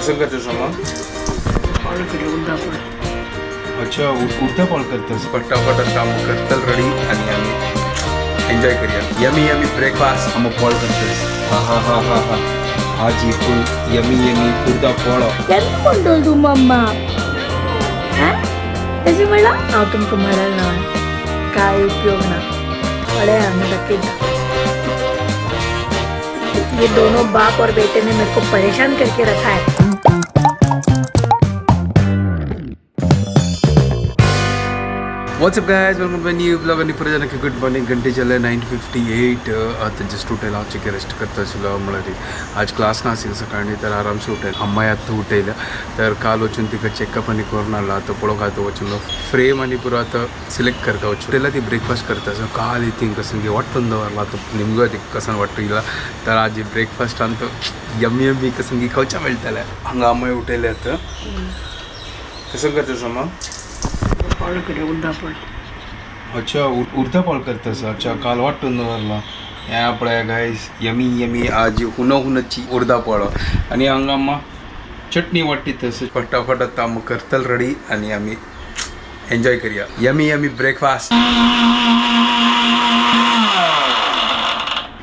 कसं करतेस मग? अच्छा उडता कॉल करतेस पटापट काम करतल रेडी आणि आम्ही एन्जॉय करूया यमी यमी ब्रेकफास्ट हम कॉल करतेस हा हा हा हा हा आज ही फुल यमी यमी उडता कॉल केन्ना म्हणटलो तू मम्मा तशी म्हणला हांव तुमकां म्हणल ना काय उपयोग ना पड़े हमें रखेगा ये दोनों बाप और बेटे ने मेरे को परेशान करके रखा है। What's up guys welcome to new blog आणि परत जाणं गुड मॉर्निंग घंटे चले 9:58 आता जस्ट उठेल हांव रेस्ट करता आशिल्लो म्हळ्यार आज क्लास नाशिल्लो सकाळी तर आरामसे उठेल अम्माय आतां उठयल्या तर काल वचून तिका चेकअप आनी करून हाडला आतां पळोवंक आतां वचून फ्रेम आनी पुरो आतां सिलेक्ट करता वचून तेला ती ब्रेकफास्ट करता सो काल ही थिंक कसन वाट्टून दवरला आतां निमगो ती कसन वाट्टू येयला तर आज ब्रेकफास्टान तो यम्मी यम्मी कसन की खावच्या मेळटलें हांगा अम्माय उठयले आतां कसं करता समा कॉल करे उद्दा पण अच्छा उडता कॉल करतेस अच्छा काल वाटून दवरला ह्या पळय गायस यमी यमी आज हुनची उडदा पळो आणि हांगा अम्मा चटणी वाटती तस फटाफट आता आम करतल रेडी आणि आम्ही एन्जॉय करूया यमी यमी ब्रेकफास्ट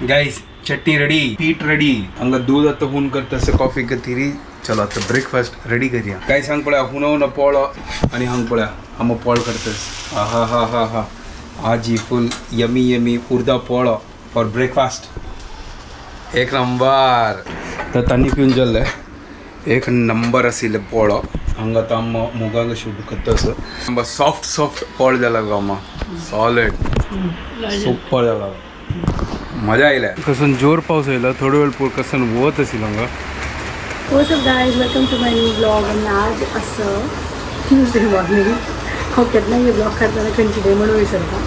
गाइस चटनी रेडी पीठ रेडी हांगा दूध आता हुन करतस कॉफी कथिरी चलो आता ब्रेकफास्ट रेडी करूया गाइस हांग पळय हुन पळो आणि हांग पळय हम पॉल करतेस हा हा हा हा आज ही फुल यमी यमी उर्दा पोळो फॉर ब्रेकफास्ट एक नंबर तर तांणी पिवन जेल्ले एक नंबर आशिल्ले पोळो हांगा तो आम मुगाक अशें करतस सॉफ्ट सॉफ्ट पोळ जाला गो अम्मा सॉलिड सुपर जाला मजा आयल्या कसन जोर पावस आयला थोडे वेळ पूर कसन वत आशिल्लो हांगा what's up guys welcome to my new blog आणि आज असं ट्यूजडे मॉर्निंग हांव केन्ना हे ब्लॉग करताना खंयची म्हणून विसरता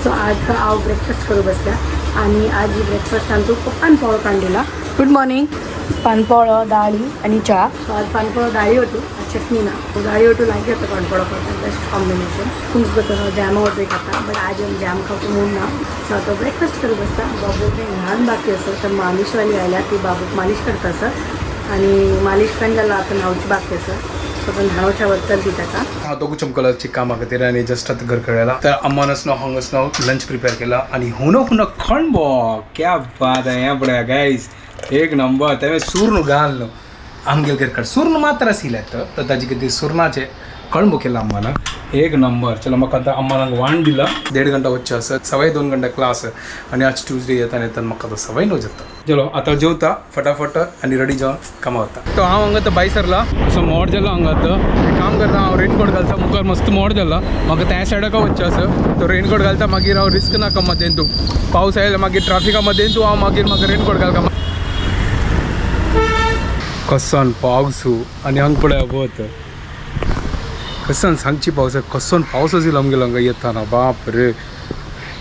सो आज हांव ब्रेकफास्ट करूं बसल्या आणि आज ही ब्रेकफास्टान तूं पानपोळो काडलेला गुड मॉर्निंग पानपोळो दाळी आणि च्या सो आज पानपोळो दाळी होतो आज चटनी ना दाळी होतो लायक येतो पानपोळो करता बेस्ट कॉम्बिनेशन तुमचं बघा जॅम ऑर्डर करता बट आज जॅम खावचो मूड ना सो आता ब्रेकफास्ट करूं बसता बाबूक ल्हान बाकी असं तर मालिशवाली आयल्या ती बाबूक मालिश करता असं आणि मालिश पण जाल्यार आता न्हांवची बाकी असं पण न्हांवच्या बद्दल ती ताका हांव दोगूय चमकलाची कामा खातीर आनी जस्ट आतां घर कळयला तर अम्मानच न्हू हांगाच न्हू लंच प्रिपेअर केला आणि हुनो खणबो क्या बात आहे ह्या पळय गायज एक नंबर तें सुर्ण घाल न्हू आमगेल घर काड सुर्ण मात्र आशिल्ले तर ताजे कितें सुरणाचे कळंबो केला अम्मान एक नंबर चलो म्हाका आतां अम्मान वाण दिला 1.5 घंटा वच्चे आसत सवाय 2 घंटा क्लास आणि आज ट्यूजडे येताना येताना म्हाका आतां सवाय न्हू जाता चलो आतां जेवता फटाफट आणि रेडी जावन कामा वता तो हांव हांगा आतां भायर सरला असो मोड जाला हांगा आतां काम करता हांव रेनकोट घालता मुखार मस्त मोड जाला म्हाका त्या सायडाक वच्चे आसा तो रेनकोट घालता मागीर हांव रिस्क नाका मदें तूं पावस आयला मागीर ट्राफिका मदें तूं हांव मागीर म्हाका रेनकोट घालता कसन पावस आणि हांगा पळय वत कसन सांगची पावस कसन पावस आशिल्लो आमगेलो हांगा येताना बाप रे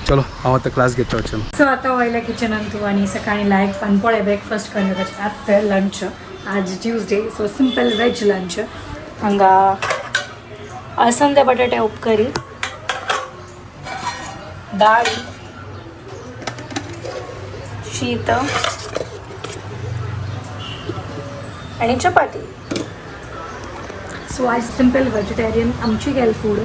चलो हांव आतां क्लास घेता वचून सो आतां वयल्या किचनान तूं आनी सकाळी लायक पानपोळे ब्रेकफास्ट करना ताचे आतां लंच आज Tuesday so simple ways lunch हांगा अळसंदे बटाटे उपकरी दाळी शीत आणि चपाती सो आज सिंपल वेजिटेरियन आमची गेल फूड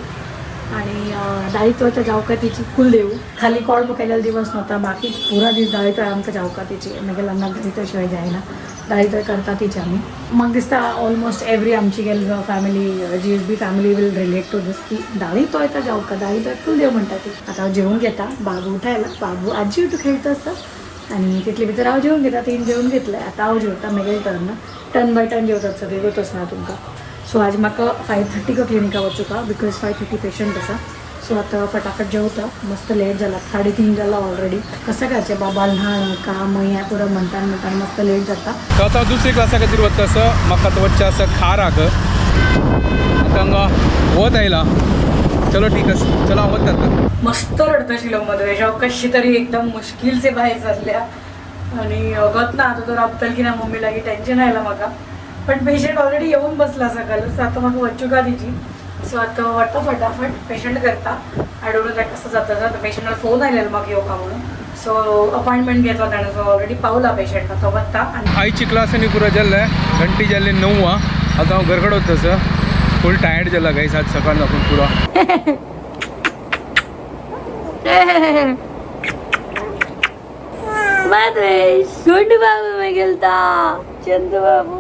आणि दाळीत तर जावकातीची कुल देऊ खाली कॉल केलेला दिवस नव्हता बाकी पुरा दीस दाळीत आमकां जावकातीची मागीर लग्नाक दाळीत शिवाय जायना दाळीत करता तीच आमी म्हाका दिसता ऑलमोस्ट एवरी आमची गेल family GSB family will relate to this की दाळी तो येता जावका दाळी तो कुल देव म्हणटा ती आता हांव जेवून घेता बाबू उठायला बाबू आजी उठू खेळटा आसा आणि तितले भितर हांव जेवून घेता तीन जेवून घेतलें आतां हांव जेवता मागीर टर्न बाय टर्न जेवतात सगळे गोतच ना तुमकां सो आज म्हाका 5:30 क्लिनिका वचूंका बिकॉज 5:30 पेशंट आसा सो आतां फटाफट जेवता मस्त लेट जाला 3:30 जाला ऑलरेडी कसं करचें बाबा ल्हान काम हें पुरो म्हणटा मस्त लेट जाता तो आतां दुसरी क्लासा खातीर वता आसा म्हाका आतां वच्चें आसा खाराक आतां हांगा वत आयला चलो ठीक आसा चलो हांव वता आतां मस्त रडता आशिल्लो मदवेशाव कशी तरी एकदम मुश्किल से भायर सरल्या आणि वगत ना आतां तो राबतल की ना मम्मी लागीं टेन्शन आयला म्हाका पण पेशंट ऑलरेडी येऊन बसला सगळं सो आता म्हाका वच्चू का तिची सो आता वता फटाफट पेशंट करता आय डोंट नो दॅट कसं जाता पेशंटाला फोन आयलेलो म्हाका येवका म्हणून सो अपॉइंटमेंट घेतला ताणें सो ऑलरेडी पावला पेशंट तो वत्ता आनी आईची क्लास आनी पुरो जाल्ले घंटी जाल्ली 9 आतां हांव घरा कडेन वता फूल टायर्ड जाला गायस आज सकाळ दाखवून पुरो गुड बाबू मी गेलता चंदू बाबू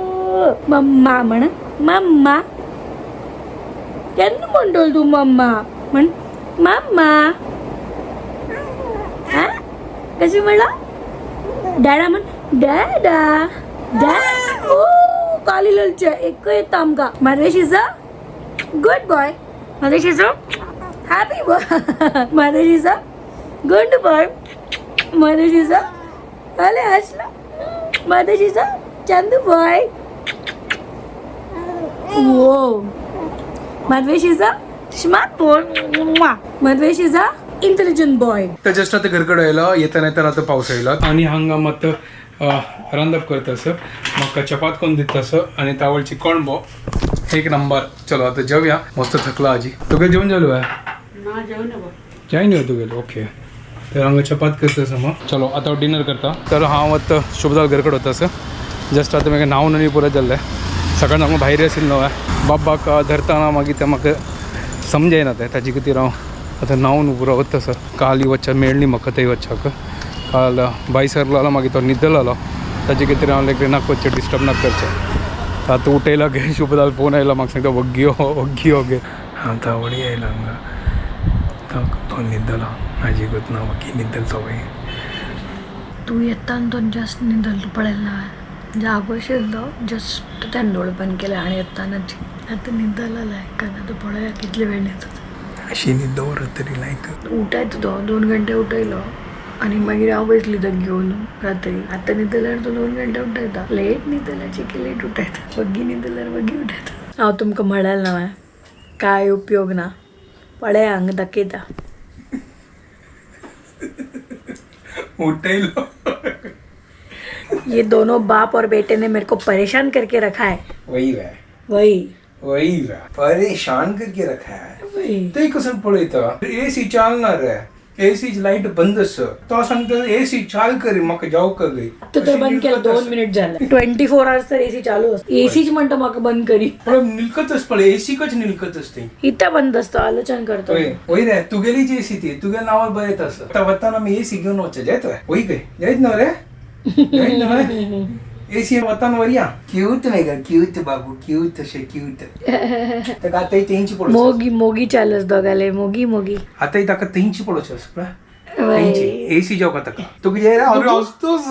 मम्मा म्हण मम्मा केन्ना म्हणटोल तू मम्मा म्हण मम्मा हा कशी म्हणला डॅडा म्हण डॅडा डॅड ओ काली ललचे एक येता आमकां Madesh is a good boy Madesh is a happy boy Madesh is a good boy Madesh is a अले हसला मादेश इज अ चंदू बॉय वो Madhavesh is a smart boy Madhavesh is a intelligent boy तर जस्ट आता घरकडे आयलो येताना तर आता पावस आयलो आणि हांगा मात रांदप करता म्हाका चपात करून दिता आणि तावळची कणबो एक नंबर चलो आता जेवया मस्त थकला आजी तुगे जेवण जालो जाय न्ही तुगेलो ओके तर हांगा चपात करता मग चलो आता डिनर करता तर हांव आतां शुभदाल घरकडे वता जस्ट आता म्हाका न्हांवन आनी पुरो जाल्लें सकाळ हांव भायर आशिल्लो बाबाक धरतना मागीर तें म्हाका समजायना तें ताजे खातीर हांव आतां न्हांवन पुरो वता काल वच्चा मेळ्ळी म्हाका थंय वच्चाक काल बाय सरलो जालो मागीर तो न्हिदलो जालो ताजे खातीर हांव लायक नाक वच्चें डिस्टर्ब नाक करचें आतां उठयला गे शुभदाल फोन आयलो म्हाका सांगता वग्गी हो गे आतां आवडी आयला हांगा तो न्हिदलो म्हाजी गत ना वगी न्हिदल तो वय तू येताना तो जस्ट निदल तू पळयला जागो आशिल्लो जस्ट त्यान दोळ बंद केले आनी येतानाच आतां निदल आलाय कारण आतां पळया कितले वेळ न्हिदता अशी न्हिद व्हरत तरी लायक उठायचो तो 2 घंटे उठयलो आनी मागीर हांव बसली तो घेवन रात्री आतां न्हिदल्यार तो 2 घंटे उठयता लेट न्हिदल्याची की लेट उठयता वग्गी न्हिदल्यार वग्गी उठयता हांव तुमकां म्हळ्यार ना काय उपयोग ना पळया हांगा दाखयता उठयलो ये दोनों बाप और बेटे ने मेरे को परेशान करके रखा है वही वे वही परेशान करके रखा है वही ते कसं पळयता एसी चालणार रे एसी लाईट बंद आस तो सांगता एसी चाल कर म्हाका जावका गई तो तर बंद केला 2 मिनिट झाले 24 आवर्स तर एसी चालू असतो एसीच म्हणतो म्हाका बंद करी पण निलकतच पळे एसी कच निलकतच ते इथं बंद असतो आलोचन करतो वय रे तुगेली जी एसी ती तुगे नावार बरेत आस आता वताना मी एसी घेऊन वच्चा जायत वय गय जायत ना रे जायत ना एसी वताना वरिया क्यूट नाही का क्यूट बाबू क्यूट असे क्यूट तर आता तेंची पडो मोगी चालस दोगाले मोगी आता ताका तेंची पडोच तेंची एसी जावका ताका तुगे जे अरे असतोस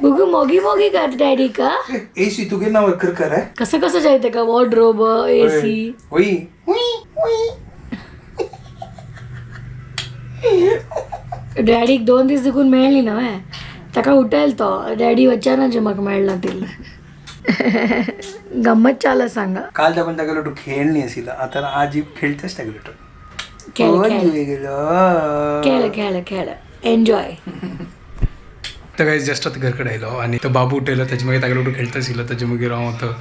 बुगू मोगी कर डॅडी का एसी तुगे नावार कर कर कसं जायते का वॉर्डरोब एसी वय डॅडीक 2 दीस देखून मेळ्ळी ना ताका उठेल तो डॅडी वच्चाना जे म्हाका मेळना तिल्ले गम्मत चाला सांगा काल आपण तागेलो तो खेळणी आशिल्लो आता आज खेळतेच तागेलो खेळ एन्जॉय तर काही जस्ट आता घरकडे आयलो आणि तो बाबू उठयलो ताजे मागीर तागेलो तो खेळता आशिल्लो ताजे मागीर हांव आतां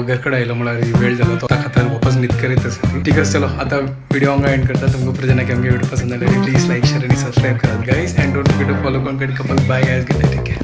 घरकडे आयलो म्हळ्यार वेळ जालो तो खातीर वापस न्हीद करीत आसा ठीक आहे चलो आता व्हिडिओ हांगा एंड करता तुमकां प्रजना की आमगे व्हिडिओ पसंद आले प्लीज लाईक शेअर आणि सबस्क्राईब करात guys and don't forget to follow content couple bye guys good night take care